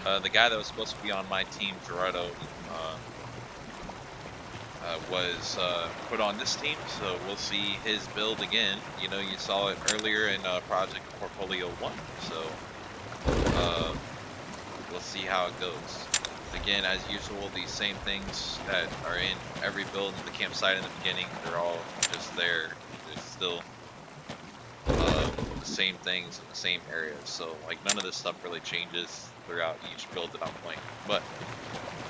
The guy that was supposed to be on my team, Gerardo, was put on this team, so we'll see his build again. You know, you saw it earlier in Project Portfolio 1, so we'll see how it goes. Again, as usual, these same things that are in every build in the campsite in the beginning, they're all just there. There's still the same things in the same areas, so like none of this stuff really changes throughout each build that I'm playing. But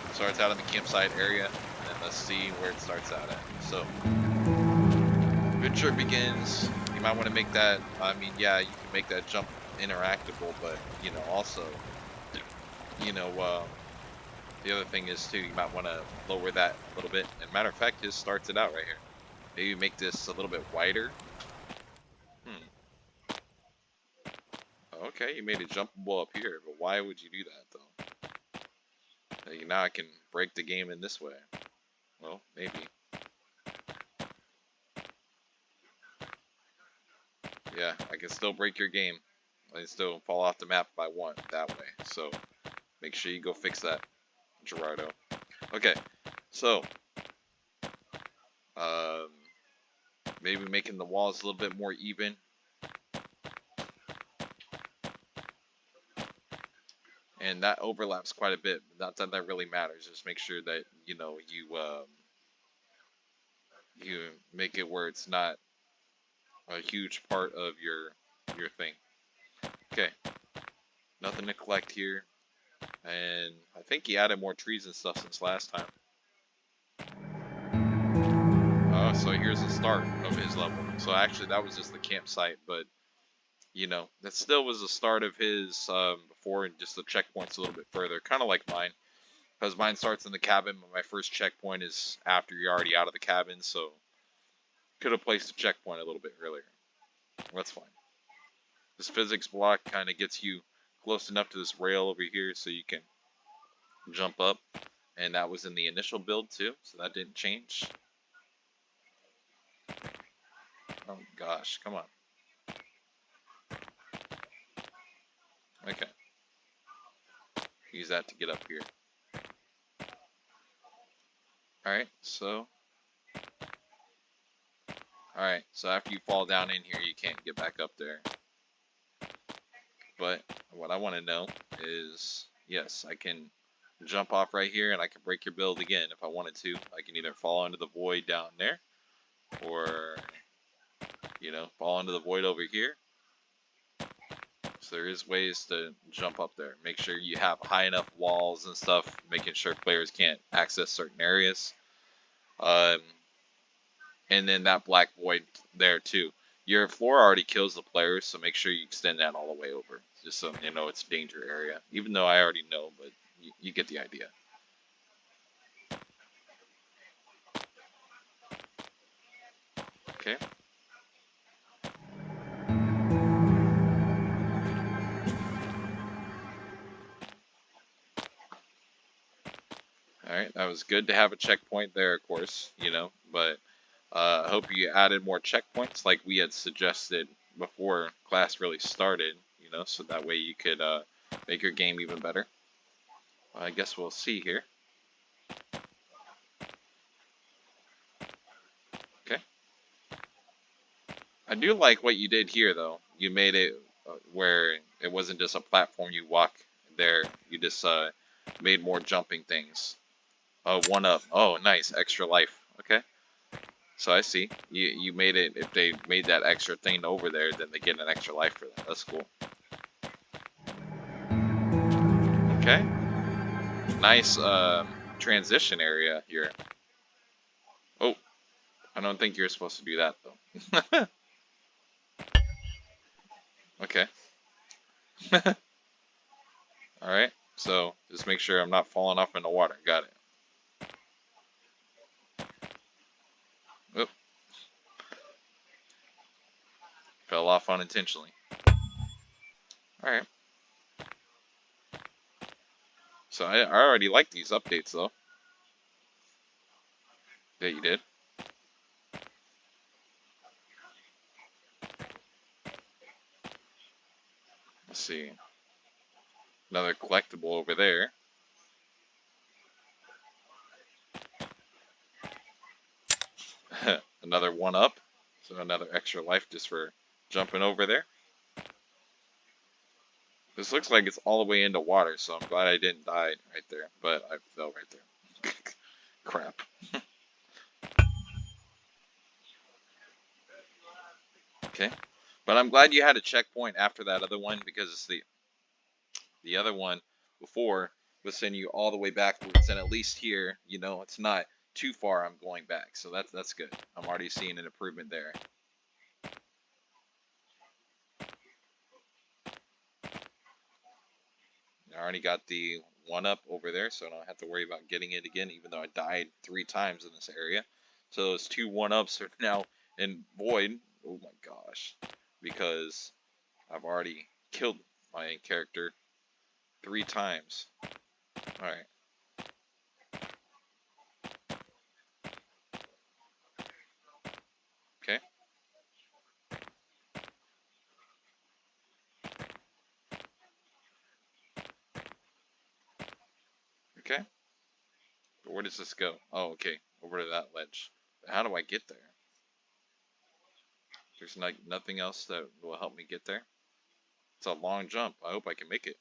it starts out in the campsite area, and let's see where it starts out at. So, adventure begins. You might want to make that, I mean, yeah, you can make that jump interactable, but, you know, also, you know, the other thing is, too, you might want to lower that a little bit. And matter of fact, his starts it out right here. Maybe make this a little bit wider. Okay, you made it jumpable up here, but why would you do that, though? Like, now I can break the game in this way. Well, maybe. Yeah, I can still break your game. I can still fall off the map if I want that way. So, make sure you go fix that, Gerardo. Okay, so, um, maybe making the walls a little bit more even. And that overlaps quite a bit. Not that that really matters. Just make sure that, you know, you make it where it's not a huge part of your thing. Okay, nothing to collect here. And I think he added more trees and stuff since last time. Oh, so here's the start of his level. So actually that was just the campsite, but you know, that still was the start of his before, and just the checkpoint's a little bit further, kind of like mine. Because mine starts in the cabin, but my first checkpoint is after you're already out of the cabin, so could have placed a checkpoint a little bit earlier. That's fine. This physics block kind of gets you close enough to this rail over here so you can jump up. And that was in the initial build too, so that didn't change. Oh gosh, come on. Okay. Use that to get up here. Alright, so... Alright, so after you fall down in here, you can't get back up there. But what I want to know is, yes, I can jump off right here and I can break your build again if I wanted to. I can either fall into the void down there, or, you know, fall into the void over here. So there is ways to jump up there. Make sure you have high enough walls and stuff, making sure players can't access certain areas. And then that black void there too. Your floor already kills the players, so make sure you extend that all the way over, just so you know it's a danger area. Even though I already know, but you get the idea. Okay. Alright, that was good to have a checkpoint there, of course, you know, but I hope you added more checkpoints like we had suggested before class really started, you know, so that way you could make your game even better. I guess we'll see here. Okay. I do like what you did here, though. You made it where it wasn't just a platform you walk there. You just made more jumping things. Oh, one up. Oh, nice. Extra life. Okay. So I see. You made it. If they made that extra thing over there, then they get an extra life for that. That's cool. Okay. Nice transition area here. Oh, I don't think you're supposed to do that, though. Okay. Alright. So just make sure I'm not falling off in the water. Got it. Oop. Fell off unintentionally. Alright. So I already like these updates, though. Yeah, you did. Let's see. Another collectible over there. Another one up. So another extra life just for jumping over there. This looks like it's all the way into water, so I'm glad I didn't die right there. But I fell right there. Crap. Okay. But I'm glad you had a checkpoint after that other one, because it's the other one before was sending you all the way backwards, and at least here, you know, it's not too far I'm going back. So that's good. I'm already seeing an improvement there. I already got the one up over there, so I don't have to worry about getting it again, even though I died 3 times in this area. So those 2 1-ups are now in void. Oh my gosh. Because I've already killed my character 3 times. Alright. Okay. Okay. But where does this go? Oh, okay. Over to that ledge. But how do I get there? There's nothing else that will help me get there. It's a long jump. I hope I can make it.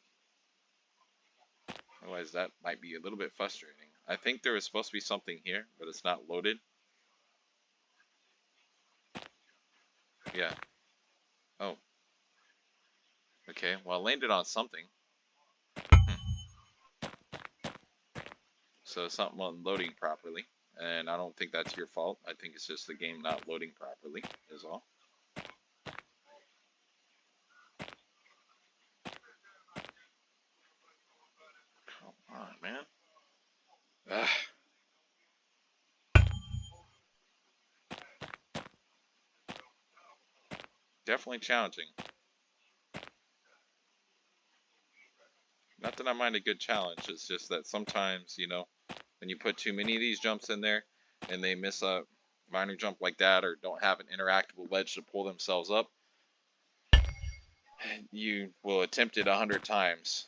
Otherwise, that might be a little bit frustrating. I think there was supposed to be something here, but it's not loaded. Yeah. Oh. Okay. Well, I landed on something. So something wasn't loading properly. And I don't think that's your fault. I think it's just the game not loading properly, is all. Come on, man. Ugh. Definitely challenging. Not that I mind a good challenge, it's just that sometimes, you know, when you put too many of these jumps in there and they miss a minor jump like that or don't have an interactable ledge to pull themselves up, you will attempt it 100 times.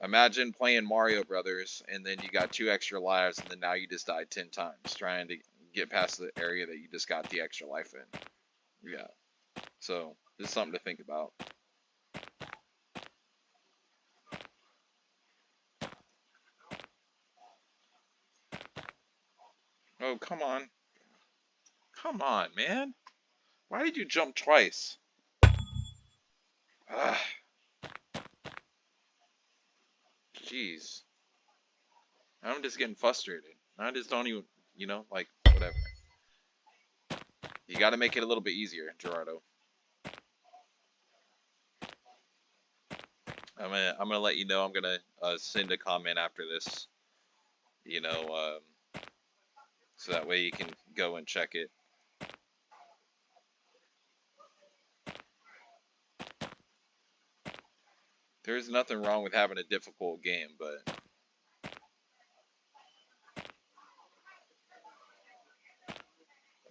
Imagine playing Mario Brothers and then you got 2 extra lives and then now you just died 10 times trying to get past the area that you just got the extra life in. Yeah. So, this is something to think about. Oh, come on. Come on, man. Why did you jump twice? Ah, jeez. I'm just getting frustrated. I just don't even, you know, like, whatever. You gotta make it a little bit easier, Gerardo. I'm gonna let you know. I'm gonna send a comment after this, you know, so that way you can go and check it. There's nothing wrong with having a difficult game, but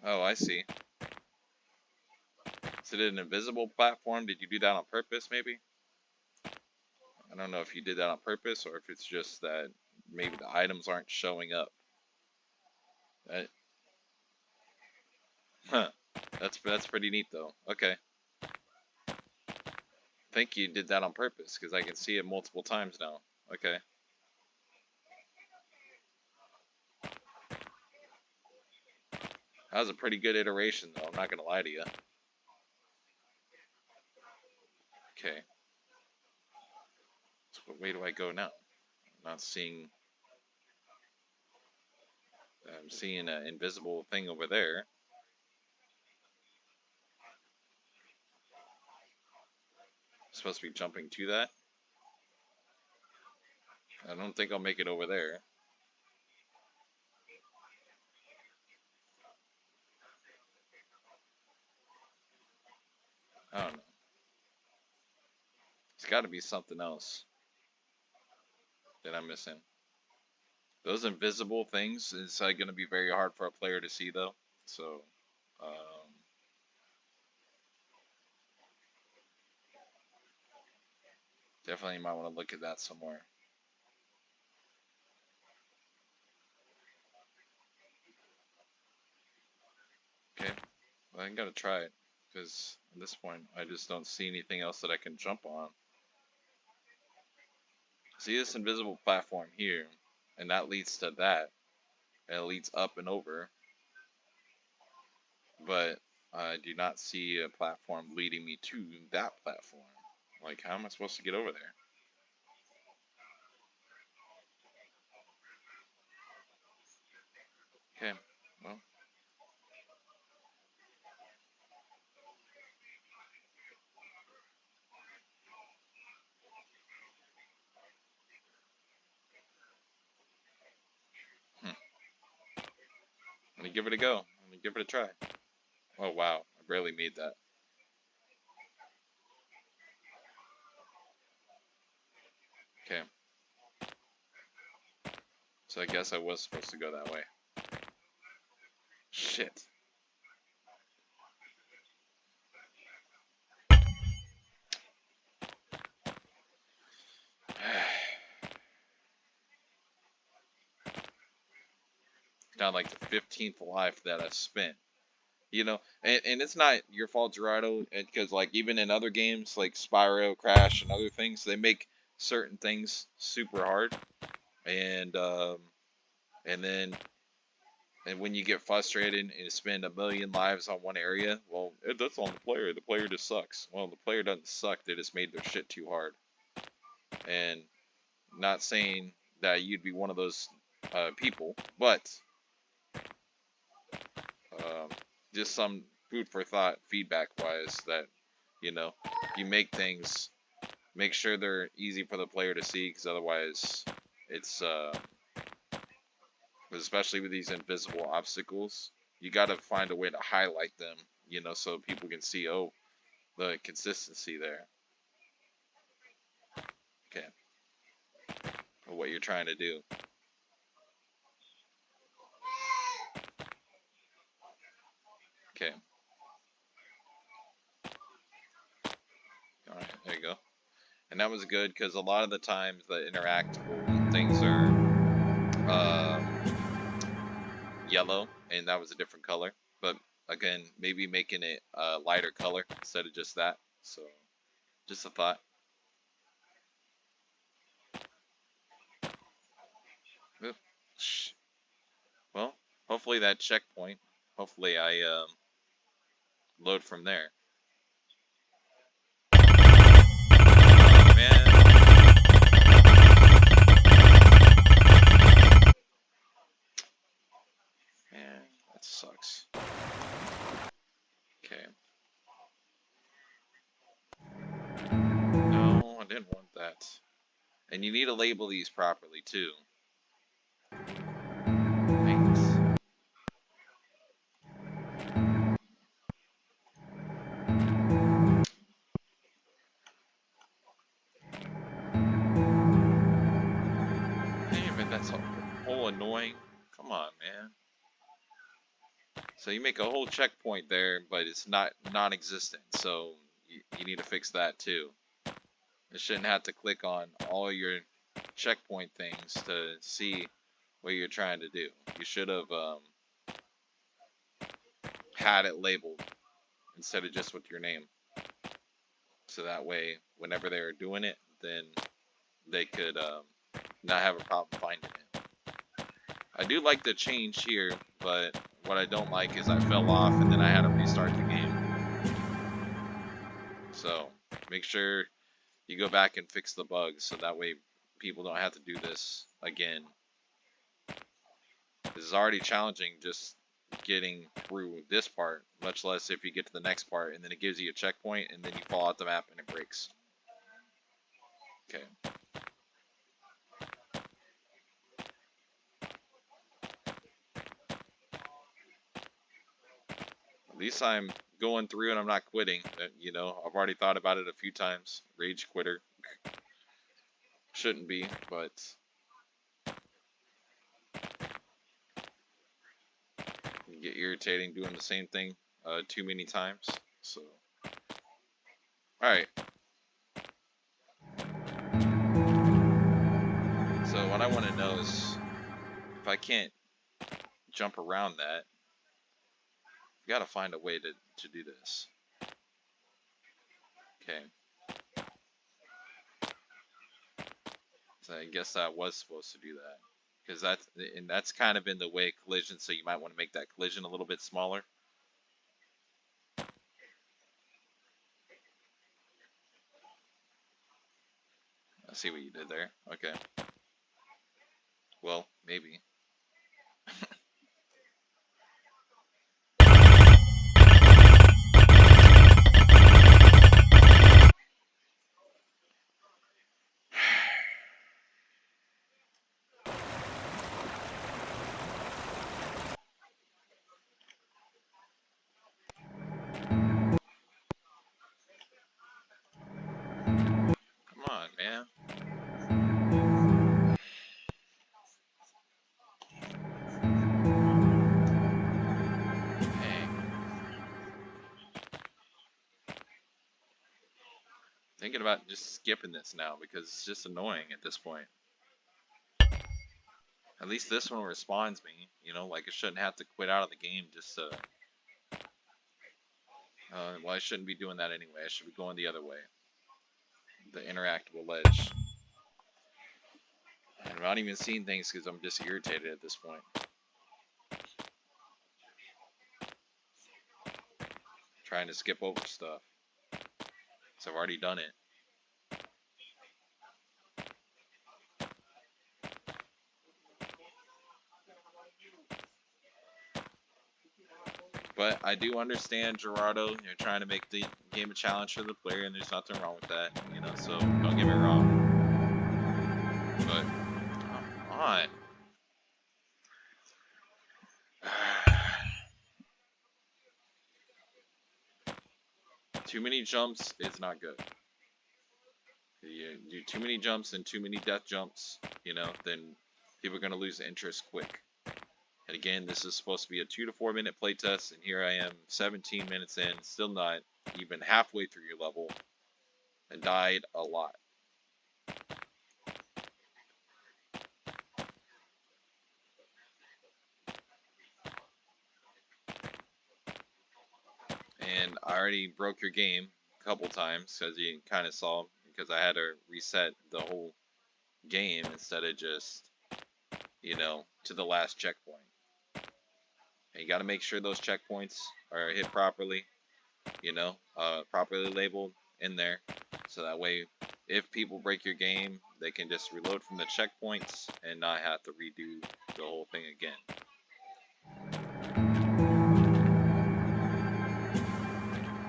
oh, I see. Is it an invisible platform? Did you do that on purpose, maybe? I don't know if you did that on purpose or if it's just that maybe the items aren't showing up. That, huh. That's pretty neat though. Okay. I think you did that on purpose because I can see it multiple times now. Okay. That was a pretty good iteration though, I'm not gonna lie to you. Okay. So what way do I go now? I'm not seeing I'm seeing an invisible thing over there. I'm supposed to be jumping to that. I don't think I'll make it over there. I don't know. It's got to be something else that I'm missing. Those invisible things is going to be very hard for a player to see though. So, um, Definitely might want to look at that some more. Okay, well, I gotta try it, because at this point, I just don't see anything else that I can jump on. See this invisible platform here, and that leads to that, and it leads up and over, but I do not see a platform leading me to that platform. Like, how am I supposed to get over there? Okay, well, let me give it a go. Let me give it a try. Oh wow, I barely made that. Okay, so I guess I was supposed to go that way. Shit. Down like the 15th life that I spent. You know, and it's not your fault, Gerardo, because like even in other games like Spyro, Crash, and other things, they make certain things super hard, and and then and when you get frustrated and spend a million lives on one area, well, that's on the player. The player just sucks. Well, the player doesn't suck. They just made their shit too hard. And not saying that you'd be one of those people, but um, just some food for thought, feedback wise, that you know, you make things, make sure they're easy for the player to see, because otherwise, it's especially with these invisible obstacles, you got to find a way to highlight them, you know, so people can see, oh, the consistency there. Okay, what you're trying to do. Okay, all right, there you go. And that was good because a lot of the times the interactable things are yellow, and that was a different color. But again, maybe making it a lighter color instead of just that. So, just a thought. Oop. Well, hopefully that checkpoint. Hopefully I load from there. Oh, man, man, that sucks. Okay. No, I didn't want that. And you need to label these properly too. Thanks. Damn it, that's a whole annoying. Come on, man. So you make a whole checkpoint there, but it's not non-existent. So you need to fix that too. It shouldn't have to click on all your checkpoint things to see what you're trying to do. You should have had it labeled instead of just with your name. So that way, whenever they were doing it, then they could not have a problem finding it. I do like the change here, but what I don't like is I fell off and then I had to restart the game. So make sure you go back and fix the bugs so that way people don't have to do this again. This is already challenging just getting through this part, much less if you get to the next part and then it gives you a checkpoint and then you fall out the map and it breaks. Okay. At least I'm going through and I'm not quitting. You know, I've already thought about it a few times. Rage quitter. Shouldn't be, but can get irritating doing the same thing too many times. So, alright. So what I want to know is if I can't jump around that, I gotta find a way to do this. Okay. So I guess I was supposed to do that. Because that's kind of in the way of collision, so you might want to make that collision a little bit smaller. I see what you did there. Okay. Well, maybe. Come on, man. Dang. Thinking about just skipping this now because it's just annoying at this point. At least this one respawns me, you know, like I shouldn't have to quit out of the game just to... well, I shouldn't be doing that anyway. I should be going the other way. The interactable ledge. I'm not even seeing things because I'm just irritated at this point. Trying to skip over stuff. So I've already done it. But I do understand, Gerardo, you're trying to make the game a challenge for the player, and there's nothing wrong with that, you know, so don't get me wrong. But, come on. Too many jumps is not good. You do too many jumps and too many death jumps, you know, then people are going to lose interest quick. And again, this is supposed to be a 2 to 4 minute playtest, and here I am 17 minutes in, still not even halfway through your level, and died a lot. And I already broke your game a couple times, as you kind of saw, because I had to reset the whole game instead of just, you know, to the last checkpoint. And you got to make sure those checkpoints are hit properly, you know, properly labeled in there, so that way if people break your game, they can just reload from the checkpoints and not have to redo the whole thing again.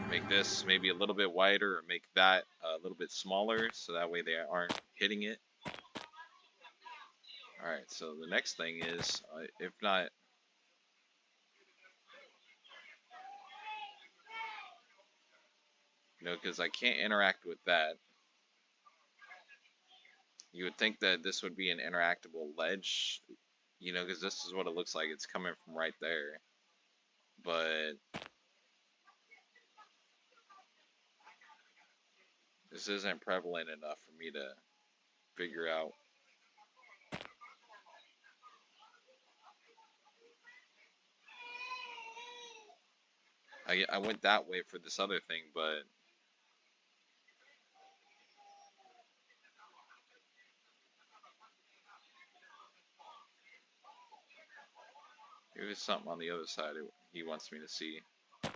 Make this maybe a little bit wider, or make that a little bit smaller, so that way they aren't hitting it. Alright, so the next thing is, if not... You know, because I can't interact with that. You would think that this would be an interactable ledge, you know, because this is what it looks like. It's coming from right there. But this isn't prevalent enough for me to figure out. I went that way for this other thing, but there's something on the other side he wants me to see. So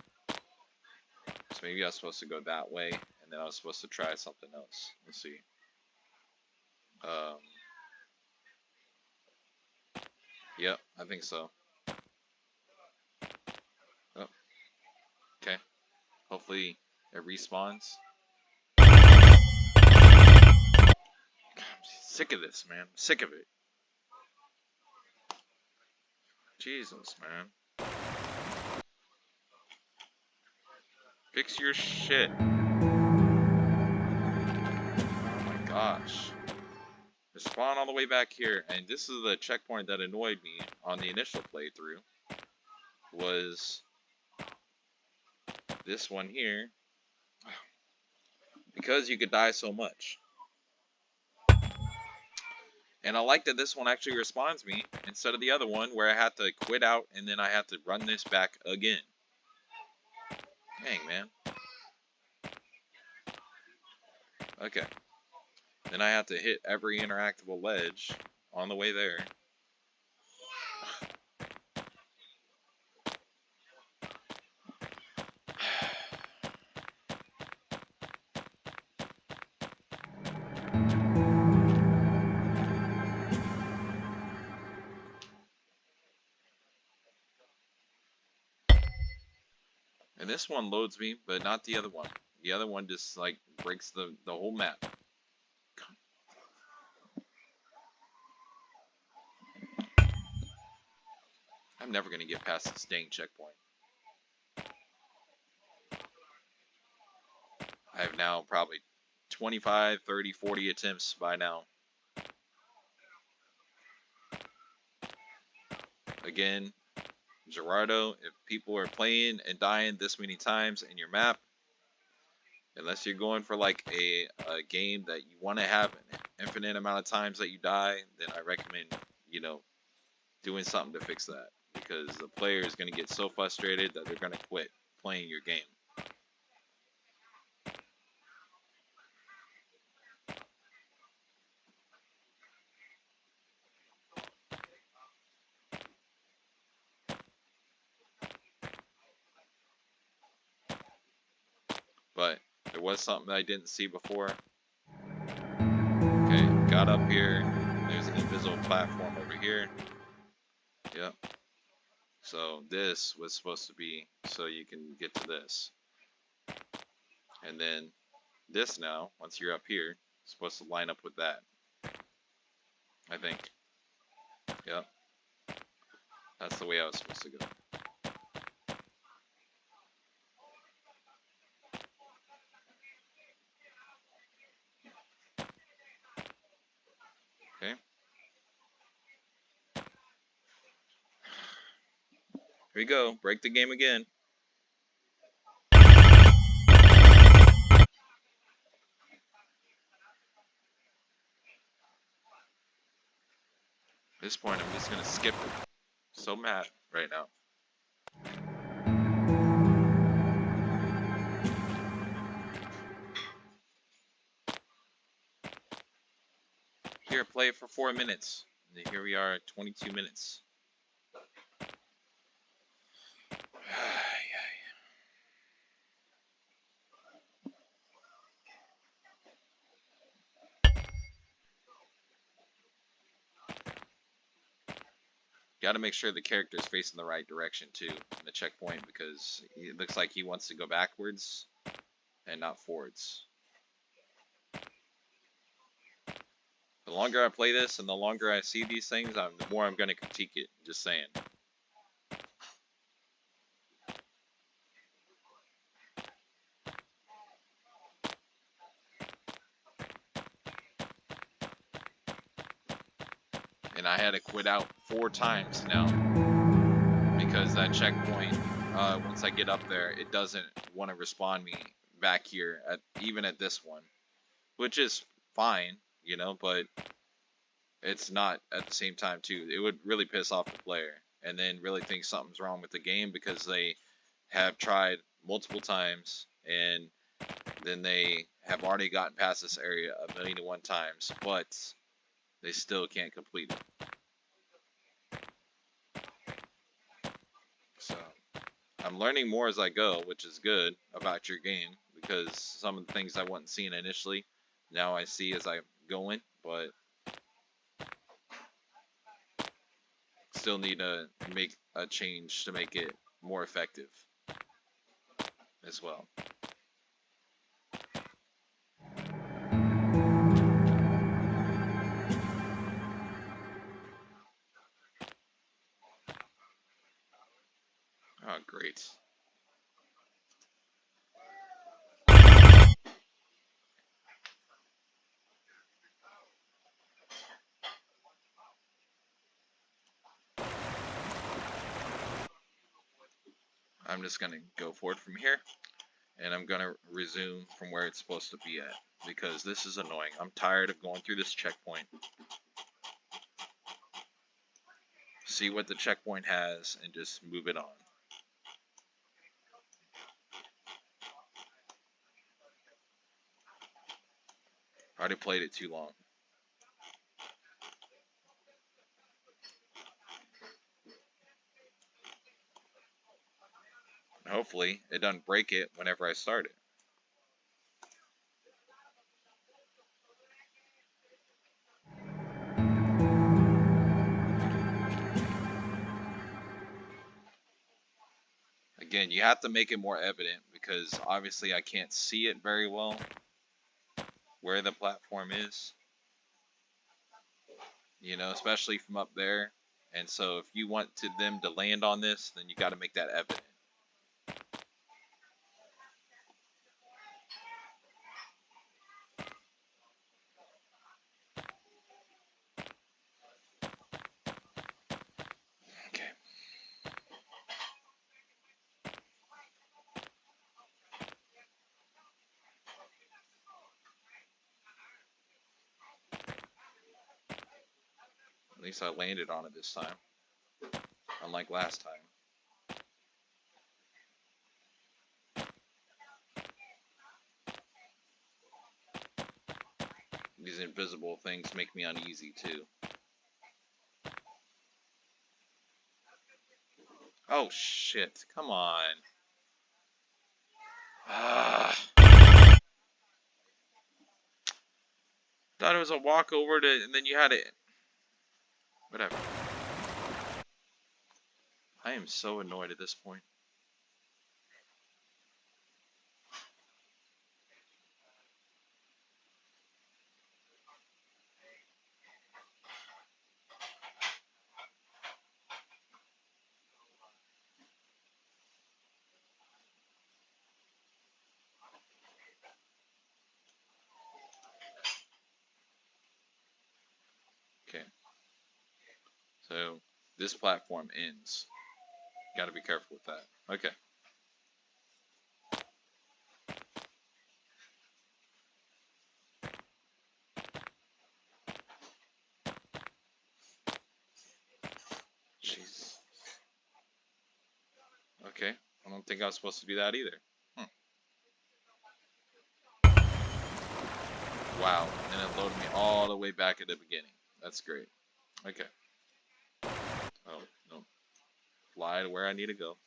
maybe I was supposed to go that way, and then I was supposed to try something else. Let's see. Yep, I think so. Oh, okay. Hopefully it respawns. I'm sick of this, man. I'm sick of it. Jesus, man. Fix your shit. Oh my gosh. They spawn all the way back here, and this is the checkpoint that annoyed me on the initial playthrough. Was this one here. Because you could die so much. And I like that this one actually respawns me instead of the other one where I had to quit out and then I had to run this back again. Dang, man. Okay. Then I have to hit every interactable ledge on the way there. And this one loads me, but not the other one. The other one just like breaks the whole map. I'm never gonna get past this dang checkpoint. I have now probably 25, 30, 40 attempts by now. Again, Gerardo, if people are playing and dying this many times in your map, unless you're going for like a game that you want to have an infinite amount of times that you die, then I recommend, you know, doing something to fix that. Because the player is going to get so frustrated that they're going to quit playing your game. But there was something I didn't see before. Okay, got up here. There's an invisible platform over here. Yep. So this was supposed to be so you can get to this. And then this now, once you're up here, is supposed to line up with that. I think. Yep. That's the way I was supposed to go. Okay. Here we go. Break the game again. At this point, I'm just gonna skip it. So mad right now. Here, play it for 4 minutes. And here we are, 22 minutes. Got to make sure the character is facing the right direction too in the checkpoint, because it looks like he wants to go backwards and not forwards. The longer I play this and the longer I see these things, the more I'm going to critique it. Just saying. And I had to quit out 4 times now because that checkpoint, once I get up there, it doesn't want to respawn me back here even at this one, which is fine, you know, but it's not at the same time too. It would really piss off the player and then really think something's wrong with the game because they have tried multiple times and then they have already gotten past this area 1,000,001 times, but they still can't complete it. So I'm learning more as I go, which is good about your game, because some of the things I wasn't seeing initially, now I see as I'm going, but still need to make a change to make it more effective as well. Oh, great. I'm just going to go forward from here, and I'm going to resume from where it's supposed to be at, because this is annoying. I'm tired of going through this checkpoint. see what the checkpoint has, and just move it on. I already played it too long. Hopefully, it doesn't break it whenever I start it. Again, you have to make it more evident because obviously I can't see it very well where the platform is, you know, especially from up there. And so if you want them to land on this, then you got to make that evident. Okay. At least I landed on it this time, unlike last time. These invisible things make me uneasy too. Oh shit, come on. Ah. Thought it was a walkover to, and then you had it. Whatever. I am so annoyed at this point. Okay. So this platform ends. Gotta be careful with that. Okay. Jeez. Okay. I don't think I was supposed to do that either. Wow. And it loaded me all the way back at the beginning. That's great. Okay. Oh, no. Fly to where I need to go.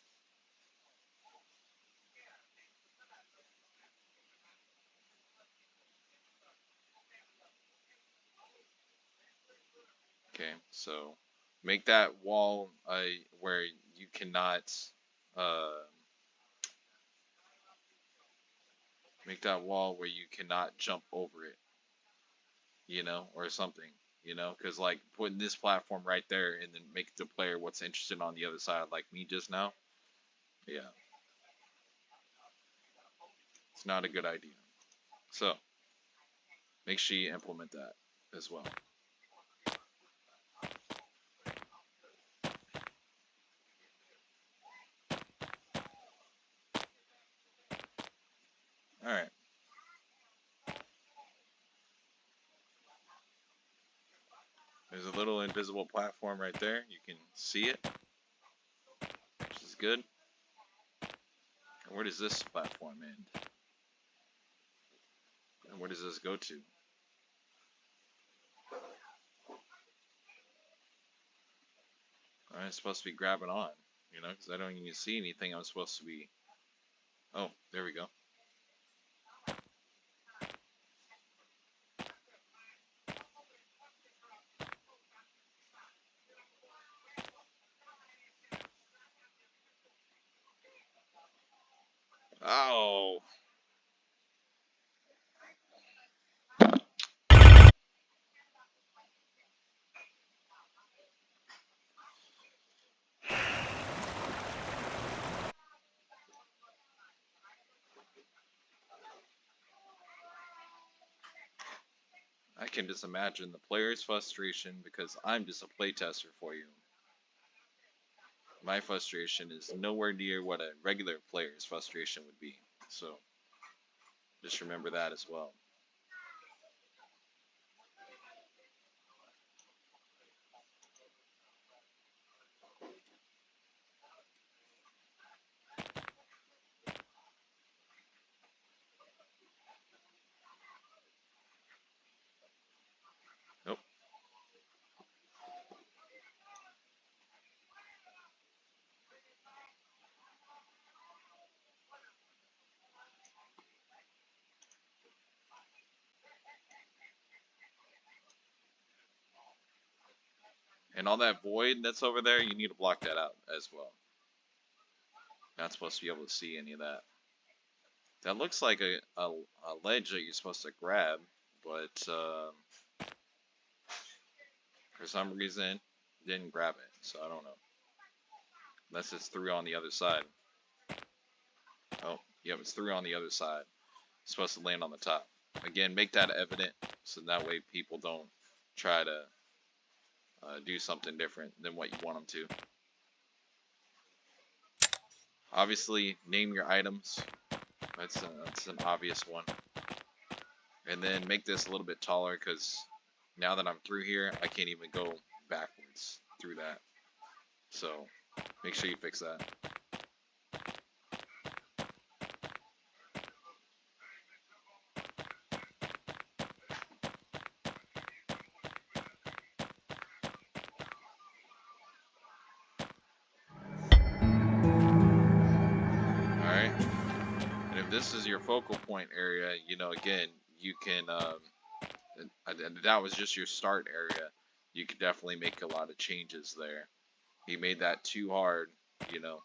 Okay. So make that wall where you cannot uh, make that wall where you cannot jump over it, you know, or something, you know, because like putting this platform right there and then make the player what's interested on the other side, like me just now, yeah, it's not a good idea. So make sure you implement that as well. All right, there's a little invisible platform right there. You can see it, which is good. And where does this platform end? And where does this go to? I'm supposed to be grabbing on, you know, because I don't even see anything I'm supposed to be. Oh, there we go. Oh, I can just imagine the player's frustration because I'm just a playtester for you. My frustration is nowhere near what a regular player's frustration would be. So just remember that as well. And all that void that's over there, you need to block that out as well. Not supposed to be able to see any of that. That looks like a ledge that you're supposed to grab, but for some reason, didn't grab it. So I don't know. Unless it's through on the other side. Oh, yep, it's through on the other side. It's supposed to land on the top. Again, make that evident so that way people don't try to do something different than what you want them to. Obviously, name your items. That's an obvious one. And then make this a little bit taller because now that I'm through here, I can't even go backwards through that. So make sure you fix that. Alright. And if this is your focal point area, you know, again, you can, that was just your start area. You could definitely make a lot of changes there. He made that too hard, you know,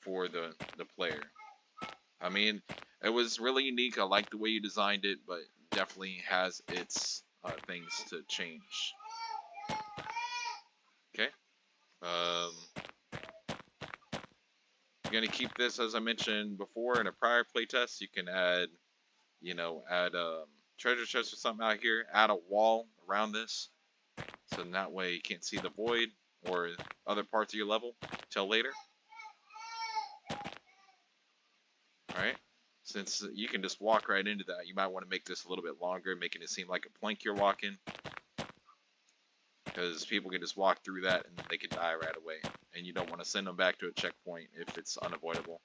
for the player. I mean, it was really unique. I like the way you designed it, but definitely has its things to change. Okay. You're gonna keep this, as I mentioned before in a prior playtest. You can add, you know, treasure chest or something out here. Add a wall around this, so in that way you can't see the void or other parts of your level till later. Alright, since you can just walk right into that, you might want to make this a little bit longer, making it seem like a plank you're walking. Because people can just walk through that and they can die right away. And you don't want to send them back to a checkpoint if it's unavoidable.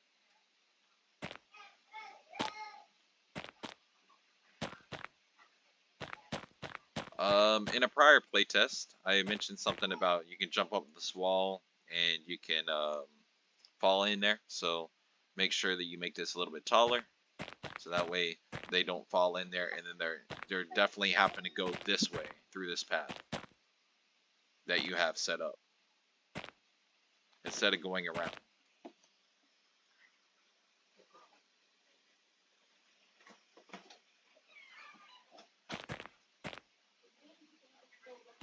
In a prior playtest, I mentioned something about you can jump up this wall and you can fall in there. So make sure that you make this a little bit taller, so that way they don't fall in there, and then they're definitely having to go this way through this path that you have set up instead of going around.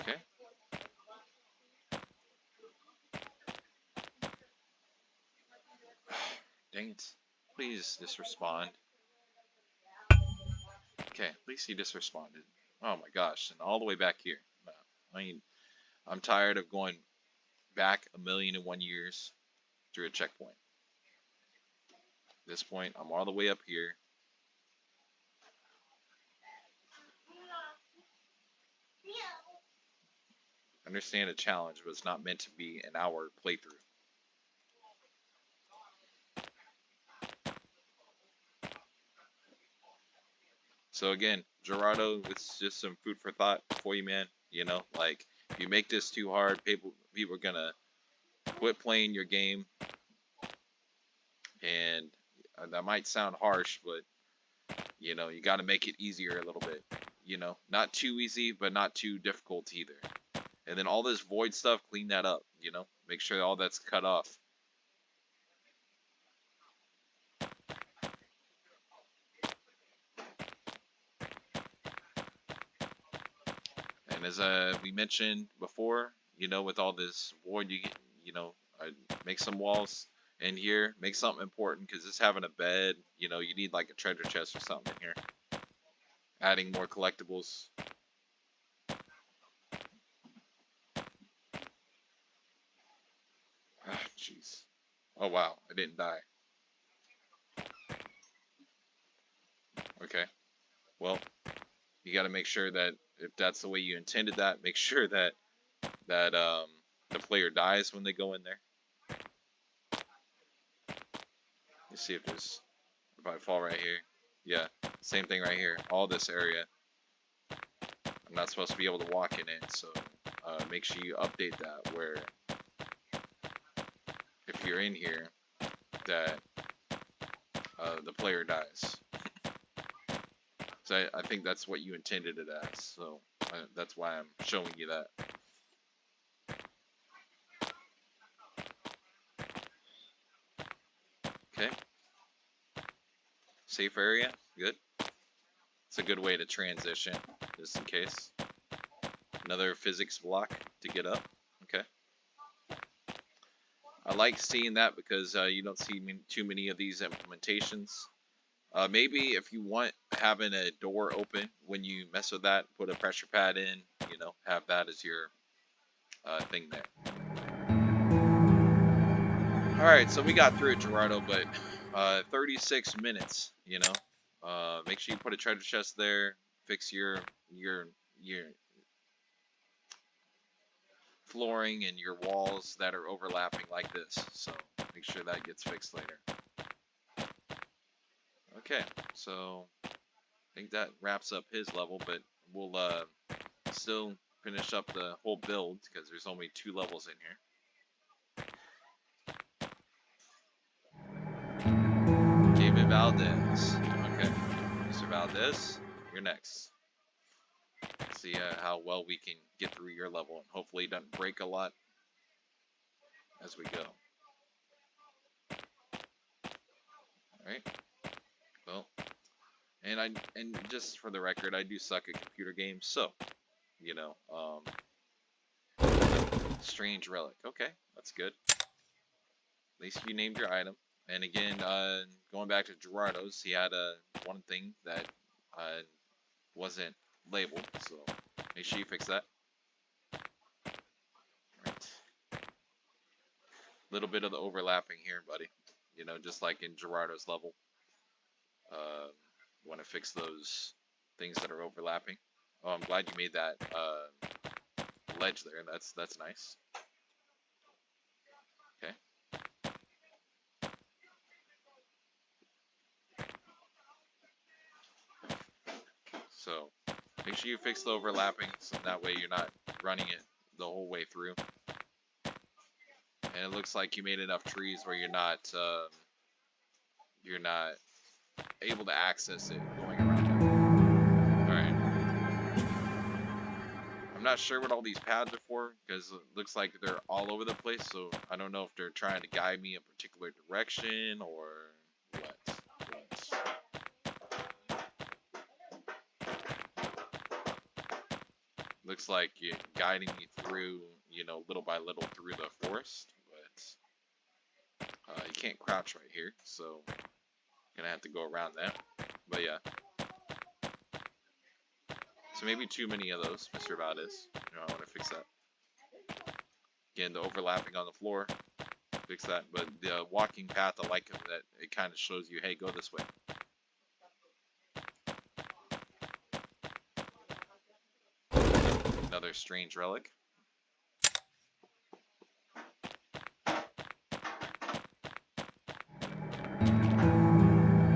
Okay. Dang it. Please just respond. Okay, at least he just responded. Oh my gosh, and all the way back here. No, I mean, I'm tired of going back 1,000,001 years through a checkpoint. At this point, I'm all the way up here. Understand a challenge, but it's not meant to be an hour playthrough. So again, Gerardo, it's just some food for thought for you, man. You know, like, if you make this too hard, people are gonna quit playing your game. And that might sound harsh, but you know, you got to make it easier a little bit. You know, not too easy, but not too difficult either. And then all this void stuff, clean that up. You know, make sure all that's cut off. And as we mentioned before, you know, with all this void, you know, make some walls in here, make something important, because it's having a bed, you know, you need like a treasure chest or something in here. Adding more collectibles. Ah, jeez. Oh wow, I didn't die. Okay. Well, you got to make sure that if that's the way you intended that, make sure that the player dies when they go in there. You see if I fall right here. Yeah, same thing right here. All this area, I'm not supposed to be able to walk in it, so make sure you update that where if you're in here, that the player dies. So I think that's what you intended it as, so that's why I'm showing you that. Safe area, good. It's a good way to transition, just in case. Another physics block to get up. Okay. I like seeing that because you don't see too many of these implementations. Maybe if you want having a door open when you mess with that, put a pressure pad in, you know, have that as your thing there. Alright, so we got through it, Gerardo, but 36 minutes, you know. Make sure you put a treasure chest there, fix your flooring and your walls that are overlapping like this. So make sure that gets fixed later. Okay, so I think that wraps up his level, but we'll still finish up the whole build because there's only 2 levels in here. David Valdez. Okay, Mr. Valdez, you're next. See how well we can get through your level, and hopefully it doesn't break a lot as we go. Alright. Well, and just for the record, I do suck at computer games, so you know, strange relic. Okay, that's good. At least you named your item. And again, going back to Gerardo's, he had one thing that wasn't labeled, so make sure you fix that. Right. Little bit of the overlapping here, buddy. You know, just like in Gerardo's level. Want to fix those things that are overlapping. Oh, I'm glad you made that ledge there. That's nice. Okay. So make sure you fix the overlapping, so that way you're not running it the whole way through. And it looks like you made enough trees where you're not able to access it going around it. Alright. I'm not sure what all these pads are for, because it looks like they're all over the place, so I don't know if they're trying to guide me a particular direction, or what. Looks like you're guiding me through, you know, little by little through the forest, but you can't crouch right here, so gonna have to go around that. But yeah. So maybe too many of those, Mr. Valdez. You know, I want to fix that. Again, the overlapping on the floor, fix that. But the walking path, I like that it kind of shows you, hey, go this way. Another strange relic.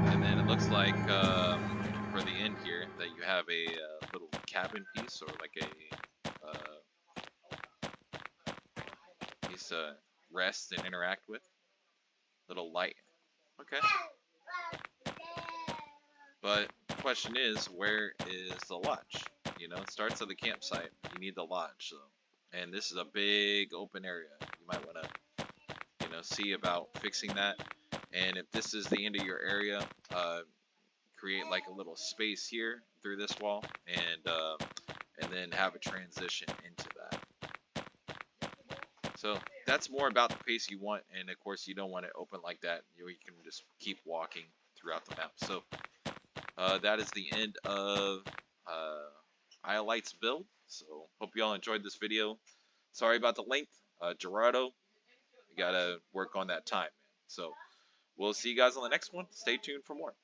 And then it looks like for the end here that you have a little cabin piece, or like a piece to rest and interact with. Little light. Okay. But the question is, where is the lodge? You know, it starts at the campsite. You need the lodge, so. And this is a big open area. You might want to, you know, see about fixing that. And if this is the end of your area, create like a little space here through this wall, and then have a transition into that. So that's more about the pace you want, and of course you don't want it open like that. You can just keep walking throughout the map. So that is the end of Iolite's build. So hope you all enjoyed this video. Sorry about the length. Gerardo, you gotta work on that time, man. So we'll see you guys on the next one. Stay tuned for more.